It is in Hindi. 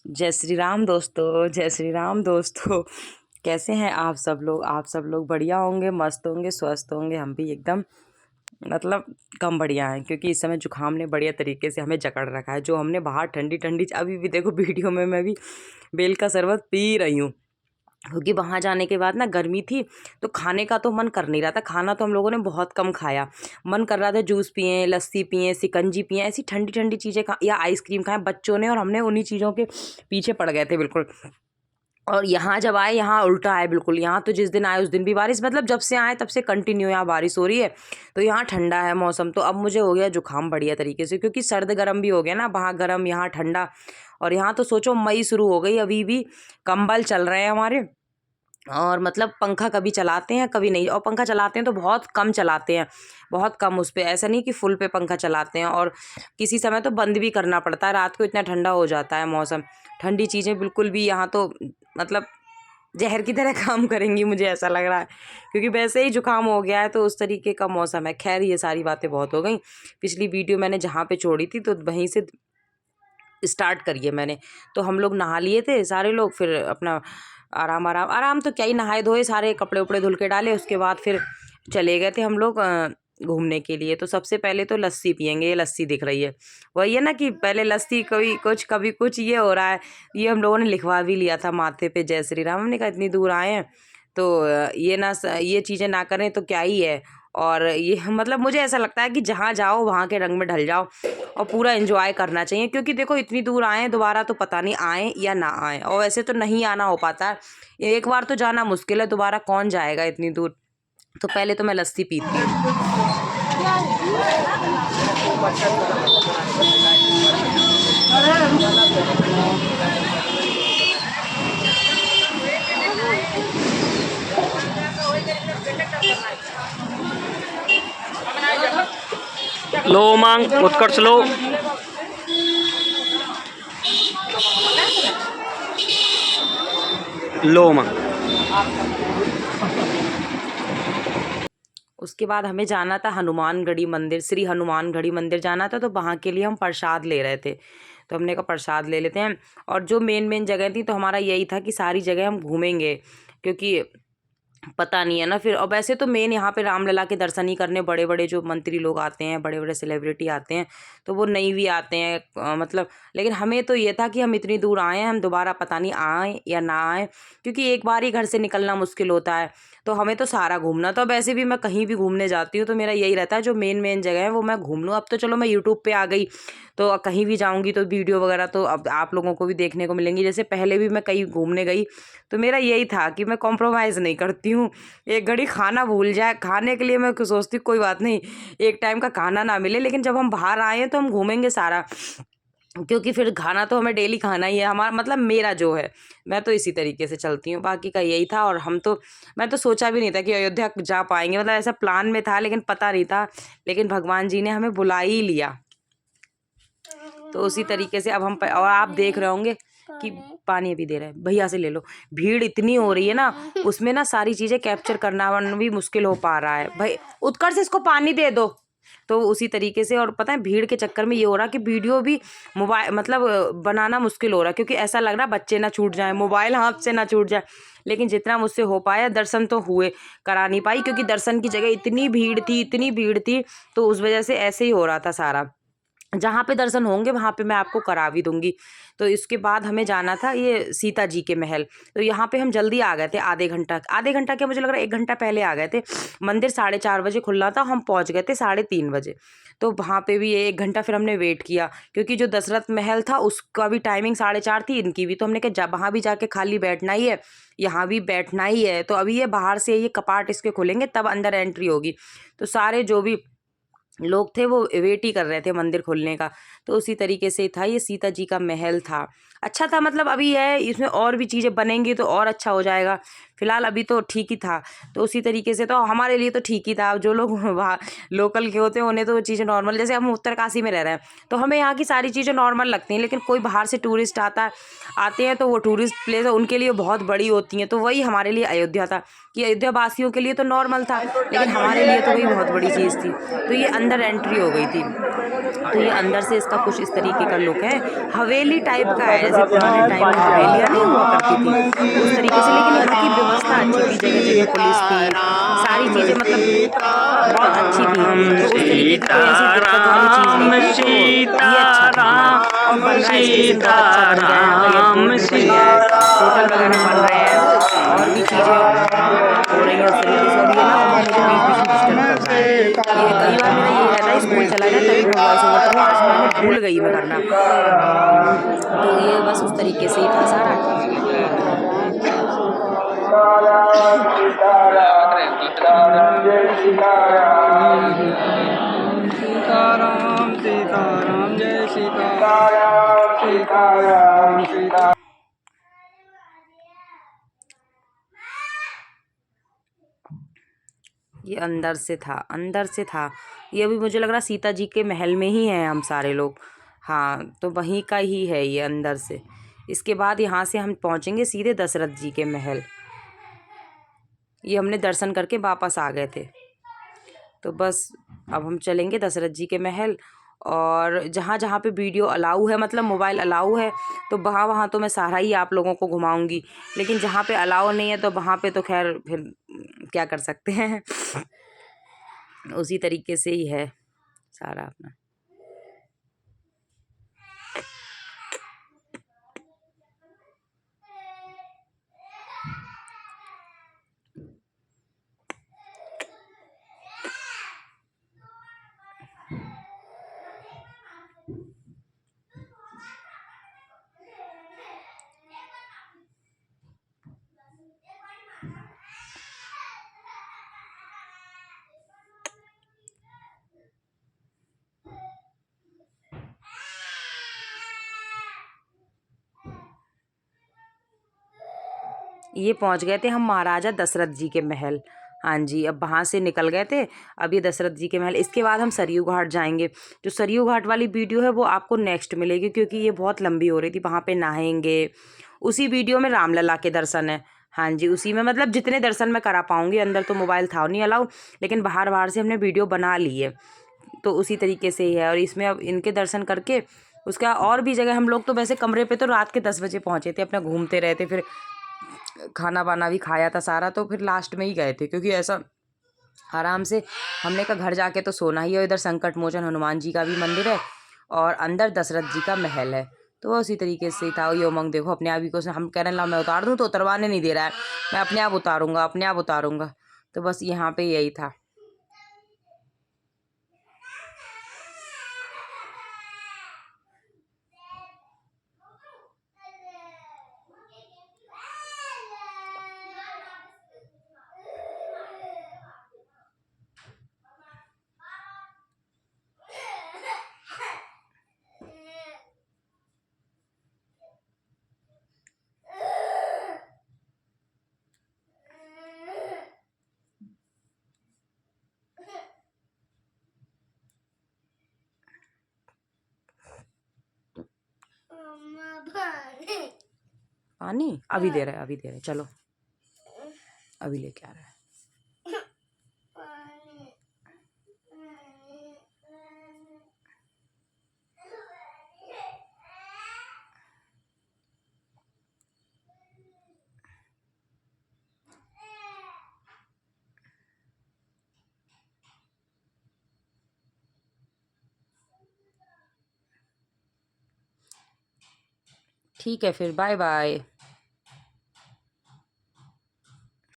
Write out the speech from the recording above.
जय श्री राम दोस्तों, जय श्री राम दोस्तों। कैसे हैं आप सब लोग? आप सब लोग बढ़िया होंगे, मस्त होंगे, स्वस्थ होंगे। हम भी एकदम मतलब कम बढ़िया हैं, क्योंकि इस समय जुकाम ने बढ़िया तरीके से हमें जकड़ रखा है। जो हमने बाहर ठंडी ठंडी, अभी भी देखो वीडियो में मैं भी बेल का शरबत पी रही हूँ, क्योंकि वहाँ जाने के बाद ना गर्मी थी, तो खाने का तो मन कर नहीं रहा था। खाना तो हम लोगों ने बहुत कम खाया। मन कर रहा था जूस पिएं, लस्सी पिएं, शिकंजी पिएं, ऐसी ठंडी ठंडी चीज़ें खा या आइसक्रीम खाएं बच्चों ने, और हमने उन्हीं चीज़ों के पीछे पड़ गए थे बिल्कुल। और यहाँ जब आए, यहाँ उल्टा है बिल्कुल। यहाँ तो जिस दिन आए उस दिन भी बारिश, मतलब जब से आए तब से कंटिन्यू यहाँ बारिश हो रही है। तो यहाँ ठंडा है मौसम। तो अब मुझे हो गया जुकाम बढ़िया तरीके से, क्योंकि सर्द गर्म भी हो गया ना, वहाँ गर्म यहाँ ठंडा। और यहाँ तो सोचो मई शुरू हो गई, अभी भी कंबल चल रहे हैं हमारे। और मतलब पंखा कभी चलाते हैं कभी नहीं, और पंखा चलाते हैं तो बहुत कम चलाते हैं, बहुत कम उस पर। ऐसा नहीं कि फुल पे पंखा चलाते हैं, और किसी समय तो बंद भी करना पड़ता है। रात को इतना ठंडा हो जाता है मौसम। ठंडी चीज़ें बिल्कुल भी यहाँ तो मतलब जहर की तरह काम करेंगी, मुझे ऐसा लग रहा है, क्योंकि वैसे ही जुकाम हो गया है, तो उस तरीके का मौसम है। खैर, ये सारी बातें बहुत हो गई। पिछली वीडियो मैंने जहाँ पे छोड़ी थी तो वहीं से स्टार्ट करिए मैंने। तो हम लोग नहा लिए थे सारे लोग, फिर अपना आराम आराम आराम तो क्या ही, नहाए धोए, सारे कपड़े उपड़े धुल के डाले। उसके बाद फिर चले गए थे हम लोग घूमने के लिए। तो सबसे पहले तो लस्सी पियेंगे। ये लस्सी दिख रही है, वही है ना कि पहले लस्सी कभी कुछ ये हो रहा है। ये हम लोगों ने लिखवा भी लिया था माथे पे जय श्री राम। हमने कहा इतनी दूर आए हैं तो ये चीज़ें ना करें तो क्या ही है। और ये मतलब मुझे ऐसा लगता है कि जहाँ जाओ वहाँ के रंग में ढल जाओ और पूरा एंजॉय करना चाहिए, क्योंकि देखो इतनी दूर आए हैं, दोबारा तो पता नहीं आए या ना आए। और वैसे तो नहीं आना हो पाता है, एक बार तो जाना मुश्किल है, दोबारा कौन जाएगा इतनी दूर। तो पहले तो मैं लस्सी पीती हूँ। लो उमंग, उत्कर्ष लो। लो उमंग। उसके बाद हमें जाना था हनुमानगढ़ी मंदिर, श्री हनुमानगढ़ी मंदिर जाना था। तो वहाँ के लिए हम प्रसाद ले रहे थे, तो हमने कहा प्रसाद ले लेते हैं। और जो मेन मेन जगह थी, तो हमारा यही था कि सारी जगह हम घूमेंगे, क्योंकि पता नहीं है ना फिर। और वैसे तो मेन यहाँ पे रामलला के दर्शन ही करने बड़े बड़े जो मंत्री लोग आते हैं, बड़े बड़े सेलिब्रिटी आते हैं, तो वो नहीं भी आते हैं मतलब। लेकिन हमें तो ये था कि हम इतनी दूर आए हैं, हम दोबारा पता नहीं आए या ना आए, क्योंकि एक बार ही घर से निकलना मुश्किल होता है। तो हमें तो सारा घूमना। तो वैसे भी मैं कहीं भी घूमने जाती हूँ तो मेरा यही रहता है, जो मेन मेन जगह है वो मैं घूम लूँ। अब तो चलो मैं यूट्यूब पे आ गई, तो कहीं भी जाऊँगी तो वीडियो वगैरह तो अब आप लोगों को भी देखने को मिलेंगी। जैसे पहले भी मैं कहीं घूमने गई तो मेरा यही था कि मैं कॉम्प्रोमाइज़ नहीं करती हूँ। एक घड़ी खाना भूल जाए, खाने के लिए मैं सोचती हूँ कोई बात नहीं, एक टाइम का खाना ना मिले, लेकिन जब हम बाहर आए हैं तो हम घूमेंगे सारा, क्योंकि फिर खाना तो हमें डेली खाना ही है। हमारा मतलब मेरा जो है, मैं तो इसी तरीके से चलती हूँ। बाकी का यही था। और मैं तो सोचा भी नहीं था कि अयोध्या जा पाएंगे, मतलब ऐसा प्लान में था लेकिन पता नहीं था। लेकिन भगवान जी ने हमें बुला ही लिया। तो उसी तरीके से अब हम और आप देख रहे होंगे कि पानी अभी दे रहे हैं, भैया से ले लो। भीड़ इतनी हो रही है ना, उसमें ना सारी चीज़ें कैप्चर करना भी मुश्किल हो पा रहा है। भाई उत्कर्ष से इसको पानी दे दो। तो उसी तरीके से, और पता है भीड़ के चक्कर में ये हो रहा कि वीडियो भी मोबाइल मतलब बनाना मुश्किल हो रहा है, क्योंकि ऐसा लग रहा बच्चे ना छूट जाए, मोबाइल हाथ से ना छूट जाए। लेकिन जितना मुझसे हो पाया, दर्शन तो हुए, करा नहीं पाई क्योंकि दर्शन की जगह इतनी भीड़ थी, इतनी भीड़ थी। तो उस वजह से ऐसे ही हो रहा था सारा। जहाँ पे दर्शन होंगे वहाँ पे मैं आपको करा भी दूंगी। तो इसके बाद हमें जाना था ये सीता जी के महल। तो यहाँ पे हम जल्दी आ गए थे, आधे घंटा क्या, मुझे लग रहा है 1 घंटा पहले आ गए थे। मंदिर 4:30 बजे खुलना था, हम पहुँच गए थे 3:30 बजे। तो वहाँ पे भी 1 घंटा फिर हमने वेट किया, क्योंकि जो दशरथ महल था उसका भी टाइमिंग 4:30 थी, इनकी भी। तो हमने कहा वहाँ भी जाके खाली बैठना ही है, यहाँ भी बैठना ही है। तो अभी ये बाहर से ये कपाट इसके खुलेंगे तब अंदर एंट्री होगी। तो सारे जो भी लोग थे वो वेट ही कर रहे थे मंदिर खुलने का। तो उसी तरीके से था, ये सीता जी का महल था। अच्छा था, मतलब अभी है इसमें और भी चीज़ें बनेंगी तो और अच्छा हो जाएगा। फ़िलहाल अभी तो ठीक ही था। तो उसी तरीके से तो हमारे लिए तो ठीक ही था। अब जो लोग वहाँ लोकल के होते हैं उन्हें तो वो चीज़ें नॉर्मल, जैसे हम उत्तरकाशी में रह रहे हैं तो हमें यहाँ की सारी चीज़ें नॉर्मल लगती हैं, लेकिन कोई बाहर से टूरिस्ट आते हैं तो वो टूरिस्ट प्लेस उनके लिए बहुत बड़ी होती हैं। तो वही हमारे लिए अयोध्या था कि अयोध्या वासियों के लिए तो नॉर्मल था, लेकिन हमारे लिए तो वही बहुत बड़ी चीज़ थी। तो ये अंदर एंट्री हो गई थी। तो ये अंदर से इसका कुछ इस तरीके का लुक है, हवेली टाइप का है, जैसे पुराने टाइम में हवेलियाँ नहीं हुआ करती थी उस तरीके से। लेकिन यहाँ की व्यवस्था अच्छी थी, जगह जगह पुलिस थी, सारी चीज़ें मतलब बहुत अच्छी थी। तो उस तरीके की कोई ऐसी दिक्कत वाली चीज़ नहीं सीताराम थी। तो ये अच्छा था हमारा। सीताराम और बन रहा है स्टेशन, बहुत अच्छा बन गया है यहाँ का, एयरपोर्ट सीताराम भी बन गया है, होटल वगैरह बन रहे हैं, और भी चीज़ें हो रही हैं उस तरीके से। और ये ना उमंग मुझे बीच बीच में डिस्टर्ब कर रहा है। ये कई बार मेरा यही रहता है, स्कूल चला जाए तभी मैं वॉइस ओवर करूँ, आज मैंने भूल गई मैं करना। तो ये बस उस तरीके से ही था सारा। सीताराम सीताराम जय सीताराम सीताराम सीताराम। ये अंदर से था, अंदर से था। ये अभी मुझे लग रहा सीता जी के महल में ही हैं हम सारे लोग। हाँ, तो वहीं का ही है ये अंदर से। इसके बाद यहाँ से हम पहुँचेंगे सीधे दशरथ जी के महल। ये हमने दर्शन करके वापस आ गए थे। तो बस अब हम चलेंगे दशरथ जी के महल। और जहाँ जहाँ पे वीडियो अलाउ है, मतलब मोबाइल अलाउ है, तो वहाँ वहाँ तो मैं सारा ही आप लोगों को घुमाऊंगी। लेकिन जहाँ पे अलाउ नहीं है तो वहाँ पे तो खैर फिर क्या कर सकते हैं। उसी तरीके से ही है सारा अपना। ये पहुंच गए थे हम महाराजा दशरथ जी के महल। हाँ जी, अब वहाँ से निकल गए थे। अब ये दशरथ जी के महल, इसके बाद हम सरयू घाट जाएंगे। जो सरयू घाट वाली वीडियो है वो आपको नेक्स्ट मिलेगी, क्योंकि ये बहुत लंबी हो रही थी। वहाँ पे नहाएंगे, उसी वीडियो में रामलला के दर्शन है। हाँ जी, उसी में मतलब जितने दर्शन मैं करा पाऊँगी। अंदर तो मोबाइल था नहीं अलाउ, लेकिन बाहर बाहर से हमने वीडियो बना ली है। तो उसी तरीके से ही है। और इसमें अब इनके दर्शन करके उसका और भी जगह, हम लोग तो वैसे कमरे पे तो रात के 10 बजे पहुँचे थे, अपना घूमते रहे थे, फिर खाना वाना भी खाया था सारा, तो फिर लास्ट में ही गए थे, क्योंकि ऐसा आराम से हमने कहा घर जाके तो सोना ही है। इधर संकट मोचन हनुमान जी का भी मंदिर है और अंदर दशरथ जी का महल है। तो वो उसी तरीके से ही था। ये उमंग देखो अपने आप ही को, हम कह रहे हैं ला मैं उतार दूँ, तो उतरवाने नहीं दे रहा है। मैं अपने आप उतारूँगा, अपने आप उतारूँगा। तो बस यहाँ पे यही था। पानी अभी दे रहा है, अभी दे रहा है, चलो अभी लेके आ रहा है। ठीक है, फिर बाय बाय।